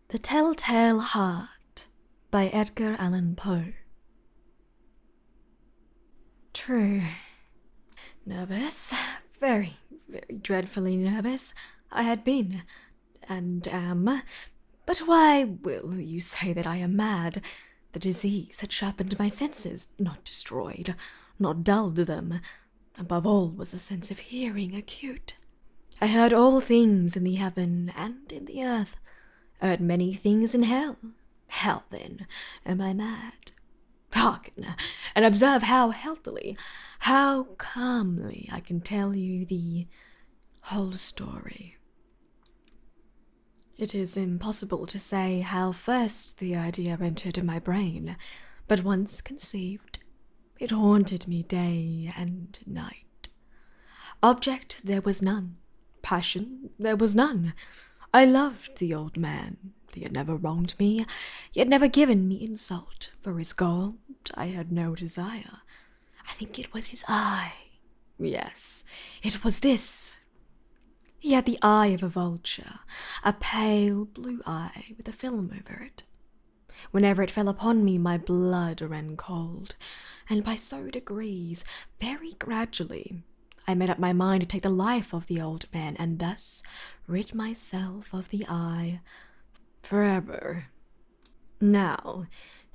The Telltale Heart by Edgar Allan Poe. True. Nervous. Very, very dreadfully nervous. I had been, and am. But why will you say that I am mad? The disease had sharpened my senses, not destroyed, not dulled them. Above all was a sense of hearing acute. I heard all things in the heaven and in the earth. I heard many things in hell. How, then, am I mad? Hearken, and observe how healthily, how calmly I can tell you the whole story. It is impossible to say how first the idea entered my brain, but once conceived, it haunted me day and night. Object there was none, passion there was none. I loved the old man. He had never wronged me. He had never given me insult. For his gold I had no desire. I think it was his eye. Yes, it was this. He had the eye of a vulture, a pale blue eye with a film over it. Whenever it fell upon me, my blood ran cold, and by so degrees, very gradually, I made up my mind to take the life of the old man, and thus rid myself of the eye forever. Now,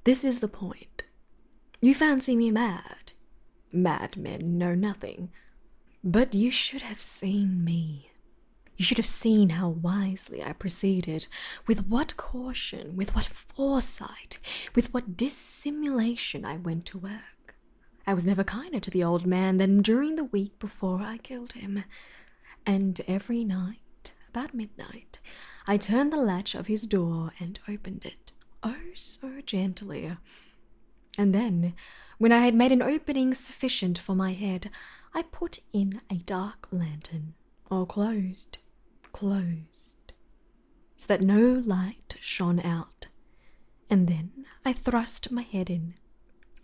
this is the point. You fancy me mad. Madmen know nothing. But you should have seen me. You should have seen how wisely I proceeded, with what caution, with what foresight, with what dissimulation I went to work. I was never kinder to the old man than during the week before I killed him. And every night, about midnight, I turned the latch of his door and opened it, oh so gently. And then, when I had made an opening sufficient for my head, I put in a dark lantern, all closed, so that no light shone out. And then I thrust my head in.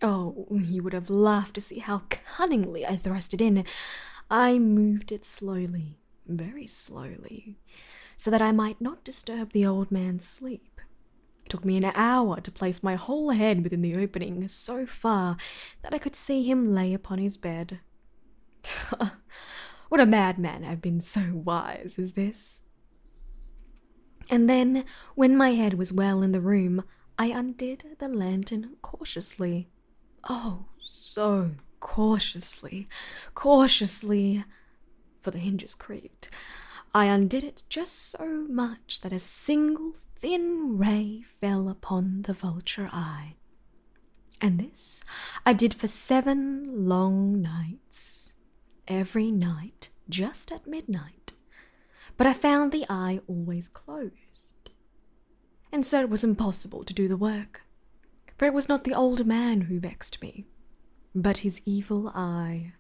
Oh, you would have laughed to see how cunningly I thrust it in. I moved it slowly, very slowly, so that I might not disturb the old man's sleep. It took me an hour to place my whole head within the opening, so far that I could see him lay upon his bed. What a madman I've been so wise as this. And then, when my head was well in the room, I undid the lantern cautiously. Oh, so cautiously, for the hinges creaked. I undid it just so much that a single thin ray fell upon the vulture eye. And this I did for 7 long nights, every night just at midnight. But I found the eye always closed, and so it was impossible to do the work. For it was not the old man who vexed me, but his evil eye.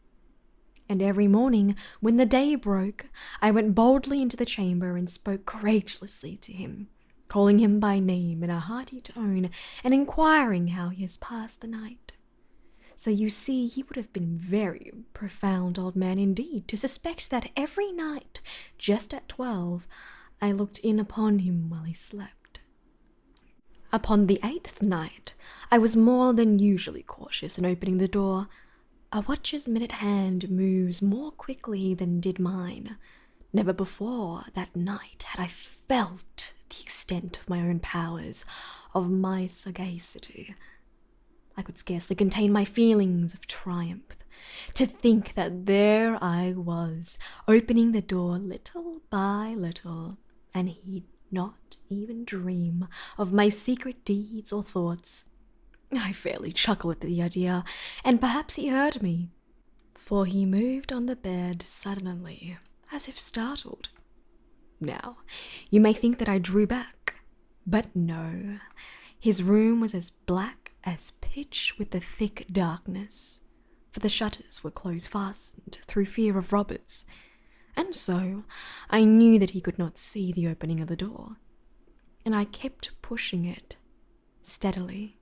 And every morning, when the day broke, I went boldly into the chamber and spoke courageously to him, calling him by name in a hearty tone, and inquiring how he has passed the night. So you see, he would have been very profound old man indeed to suspect that every night, just at 12, I looked in upon him while he slept. Upon the 8th night, I was more than usually cautious in opening the door. A watch's minute hand moves more quickly than did mine. Never before that night had I felt the extent of my own powers, of my sagacity. I could scarcely contain my feelings of triumph. To think that there I was, opening the door little by little, and he'd not even dream of my secret deeds or thoughts. I fairly chuckled at the idea, and perhaps he heard me, for he moved on the bed suddenly, as if startled. Now, you may think that I drew back, but no. His room was as black as pitch with the thick darkness, for the shutters were close-fastened through fear of robbers, and so I knew that he could not see the opening of the door, and I kept pushing it, steadily.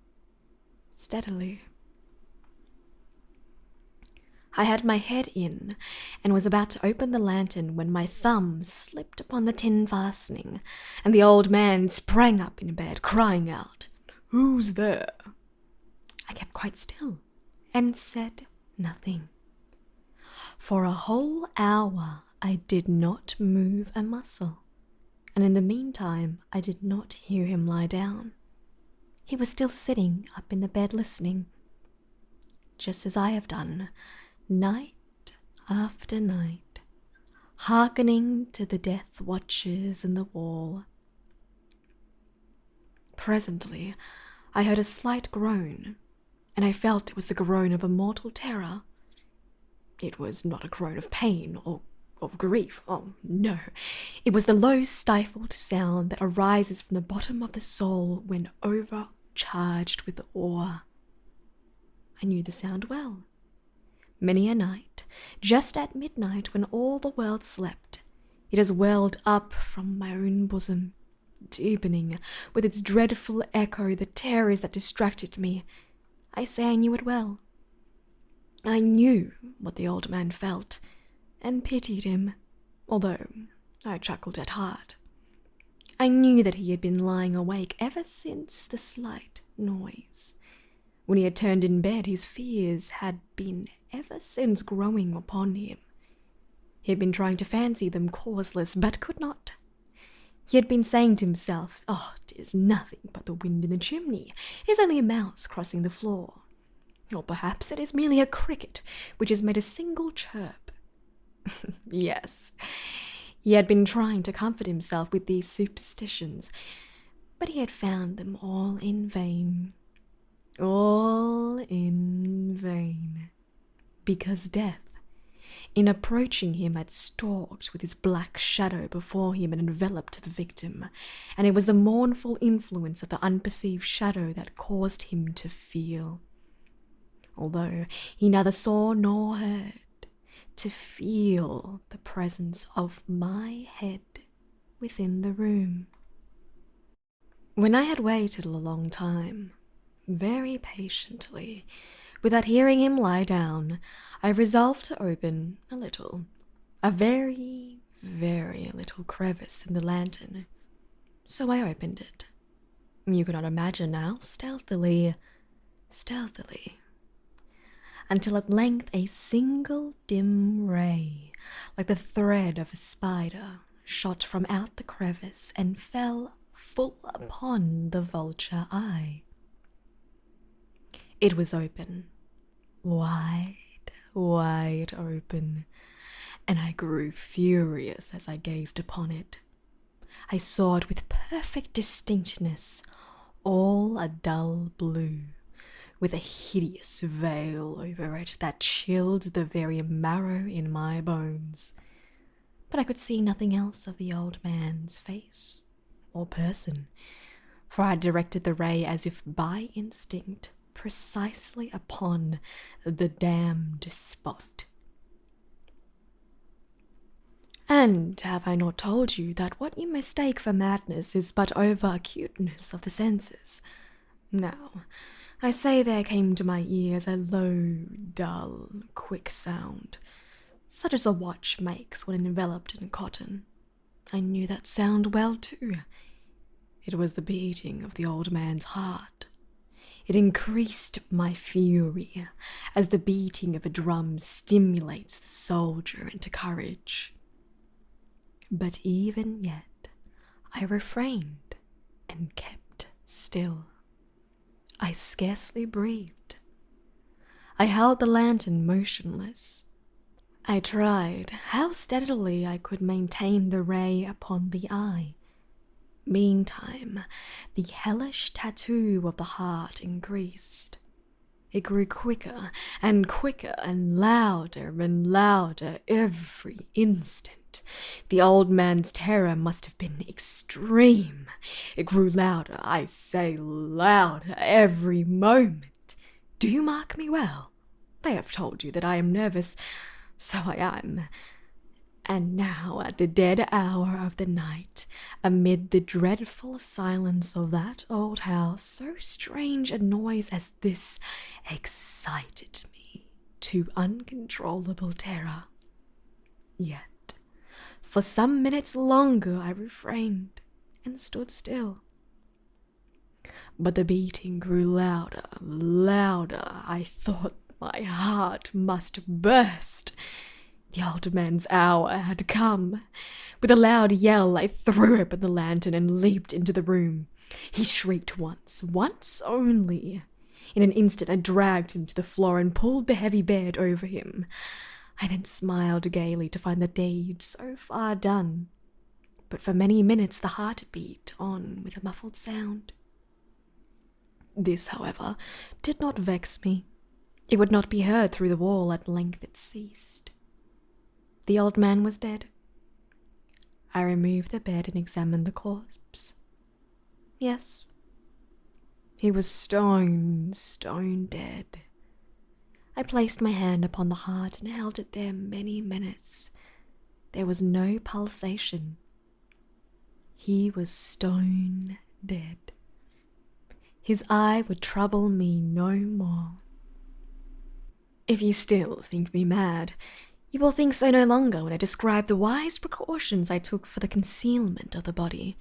I had my head in and was about to open the lantern when my thumb slipped upon the tin fastening, and the old man sprang up in bed, crying out, "Who's there?" I kept quite still and said nothing. For a whole hour I did not move a muscle, and in the meantime I did not hear him lie down. He was still sitting up in the bed listening, just as I have done, night after night, hearkening to the death watches in the wall. Presently I heard a slight groan, and I felt it was the groan of a mortal terror. It was not a groan of pain or of grief. Oh, no. It was the low, stifled sound that arises from the bottom of the soul when overcharged with awe. I knew the sound well. Many a night, just at midnight when all the world slept, it has welled up from my own bosom, deepening with its dreadful echo the terrors that distracted me. I say I knew it well. I knew what the old man felt, and pitied him, although I chuckled at heart. I knew that he had been lying awake ever since the slight noise. When he had turned in bed, his fears had been ever since growing upon him. He had been trying to fancy them causeless, but could not. He had been saying to himself, "Oh, 'tis nothing but the wind in the chimney. It is only a mouse crossing the floor. Or perhaps it is merely a cricket which has made a single chirp." Yes, he had been trying to comfort himself with these superstitions, but he had found them all in vain. All in vain. Because death, in approaching him, had stalked with his black shadow before him and enveloped the victim, and it was the mournful influence of the unperceived shadow that caused him to feel, although he neither saw nor heard, to feel the presence of my head within the room. When I had waited a long time, very patiently, without hearing him lie down, I resolved to open a very, very little crevice in the lantern. So I opened it. You cannot imagine how stealthily, until at length a single dim ray, like the thread of a spider, shot from out the crevice and fell full upon the vulture eye. It was open, wide open, and I grew furious as I gazed upon it. I saw it with perfect distinctness, all a dull blue, with a hideous veil over it that chilled the very marrow in my bones. But I could see nothing else of the old man's face or person, for I directed the ray as if by instinct precisely upon the damned spot. And have I not told you that what you mistake for madness is but over-acuteness of the senses? Now, I say there came to my ears a low, dull, quick sound, such as a watch makes when enveloped in cotton. I knew that sound well too. It was the beating of the old man's heart. It increased my fury, as the beating of a drum stimulates the soldier into courage. But even yet, I refrained and kept still. I scarcely breathed. I held the lantern motionless. I tried how steadily I could maintain the ray upon the eye. Meantime, the hellish tattoo of the heart increased. It grew quicker and louder every instant. The old man's terror must have been extreme. It grew louder, I say louder, every moment. Do you mark me well? I have told you that I am nervous. So I am. And now, at the dead hour of the night, amid the dreadful silence of that old house, so strange a noise as this excited me to uncontrollable terror. Yet, for some minutes longer I refrained and stood still. But the beating grew louder, louder. I thought my heart must burst. The old man's hour had come. With a loud yell, I threw open the lantern and leaped into the room. He shrieked once only. In an instant, I dragged him to the floor and pulled the heavy bed over him. I then smiled gaily to find the deed so far done. But for many minutes the heart beat on with a muffled sound. This, however, did not vex me. It would not be heard through the wall. At length it ceased. The old man was dead. I removed the bed and examined the corpse. Yes, he was stone dead. I placed my hand upon the heart and held it there many minutes. There was no pulsation. He was stone dead. His eye would trouble me no more. If you still think me mad, you will think so no longer when I describe the wise precautions I took for the concealment of the body.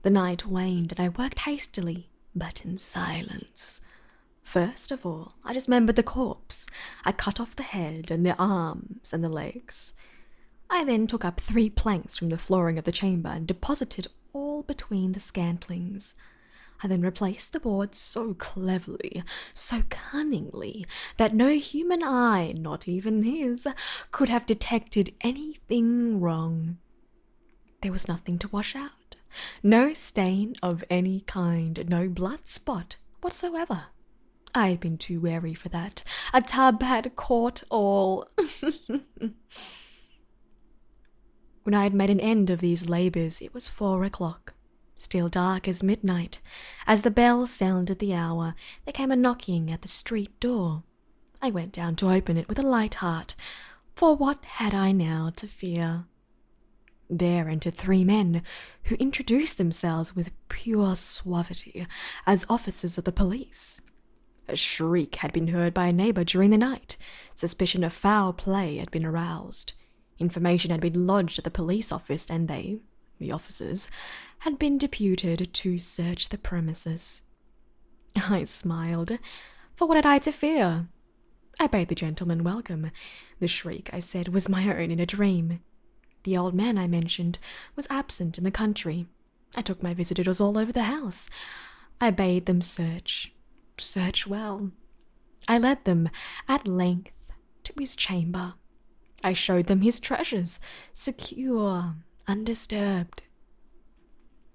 The night waned and I worked hastily, but in silence. First of all, I dismembered the corpse. I cut off the head and the arms and the legs. I then took up 3 planks from the flooring of the chamber and deposited all between the scantlings. I then replaced the boards so cleverly, so cunningly, that no human eye, not even his, could have detected anything wrong. There was nothing to wash out, no stain of any kind, no blood spot whatsoever. I had been too wary for that. A tub had caught all. When I had made an end of these labours, it was 4 o'clock. Still dark as midnight. As the bell sounded the hour, there came a knocking at the street door. I went down to open it with a light heart, for what had I now to fear? There entered 3 men, who introduced themselves with pure suavity as officers of the police. A shriek had been heard by a neighbour during the night. Suspicion of foul play had been aroused. Information had been lodged at the police office, and they, the officers, had been deputed to search the premises. I smiled, for what had I to fear? I bade the gentleman welcome. The shriek, I said, was my own in a dream. The old man I mentioned was absent in the country. I took my visitors all over the house. I bade them search well. I led them, at length, to his chamber. I showed them his treasures, secure, undisturbed.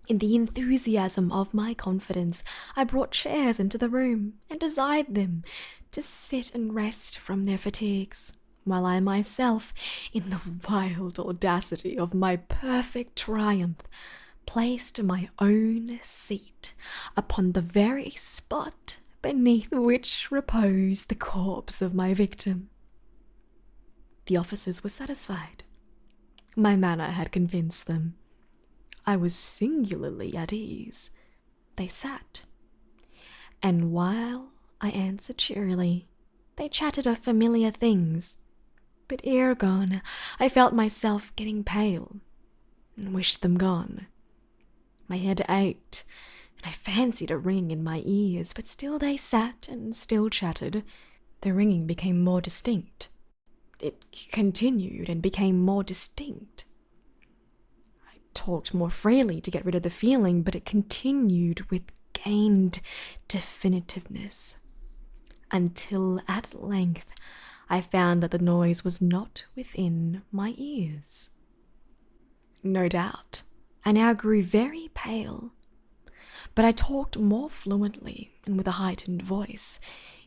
In the enthusiasm of my confidence, I brought chairs into the room and desired them to sit and rest from their fatigues, while I myself, in the wild audacity of my perfect triumph, placed my own seat upon the very spot beneath which reposed the corpse of my victim. The officers were satisfied. My manner had convinced them. I was singularly at ease. They sat, and while I answered cheerily, they chatted of familiar things. But ere gone, I felt myself getting pale, and wished them gone. My head ached, and I fancied a ring in my ears, but still they sat and still chatted. The ringing became more distinct. It continued and became more distinct. I talked more freely to get rid of the feeling, but it continued with gained definitiveness, until at length I found that the noise was not within my ears. No doubt, I now grew very pale, but I talked more fluently and with a heightened voice,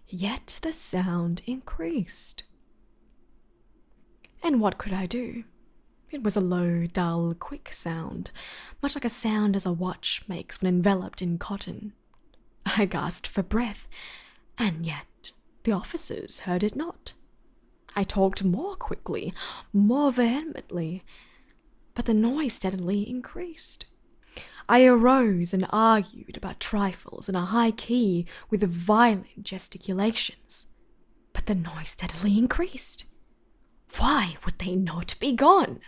yet the sound increased. And what could I do? It was a low, dull, quick sound, much like a sound as a watch makes when enveloped in cotton. I gasped for breath, and yet the officers heard it not. I talked more quickly, more vehemently, but the noise steadily increased. I arose and argued about trifles in a high key with violent gesticulations. but the noise steadily increased. Why would they not be gone?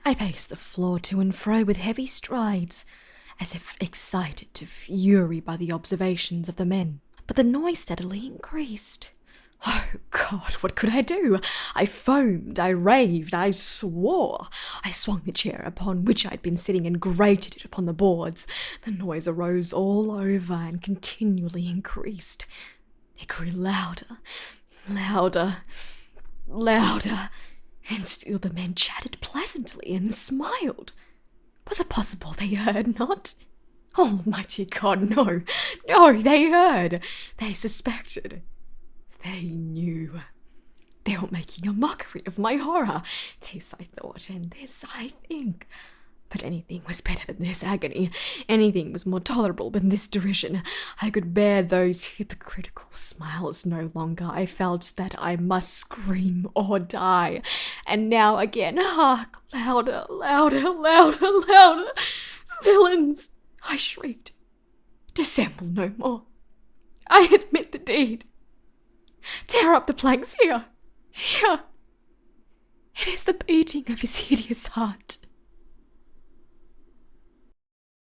I paced the floor to and fro with heavy strides, as if excited to fury by the observations of the men. But the noise steadily increased. Oh God, what could I do? I foamed, I raved, I swore. I swung the chair upon which I had been sitting and grated it upon the boards. The noise arose all over and continually increased. It grew louder, louder, louder, and still the men chatted pleasantly and smiled. Was it possible they heard not? Almighty God, no, no, they heard. They suspected. They knew. They were making a mockery of my horror. This I thought, and this I think. But anything was better than this agony. Anything was more tolerable than this derision. I could bear those hypocritical smiles no longer. I felt that I must scream or die. And now again, hark, louder, louder, louder, louder. Villains, I shrieked. Dissemble no more. I admit the deed. Tear up the planks here, here. It is the beating of his hideous heart.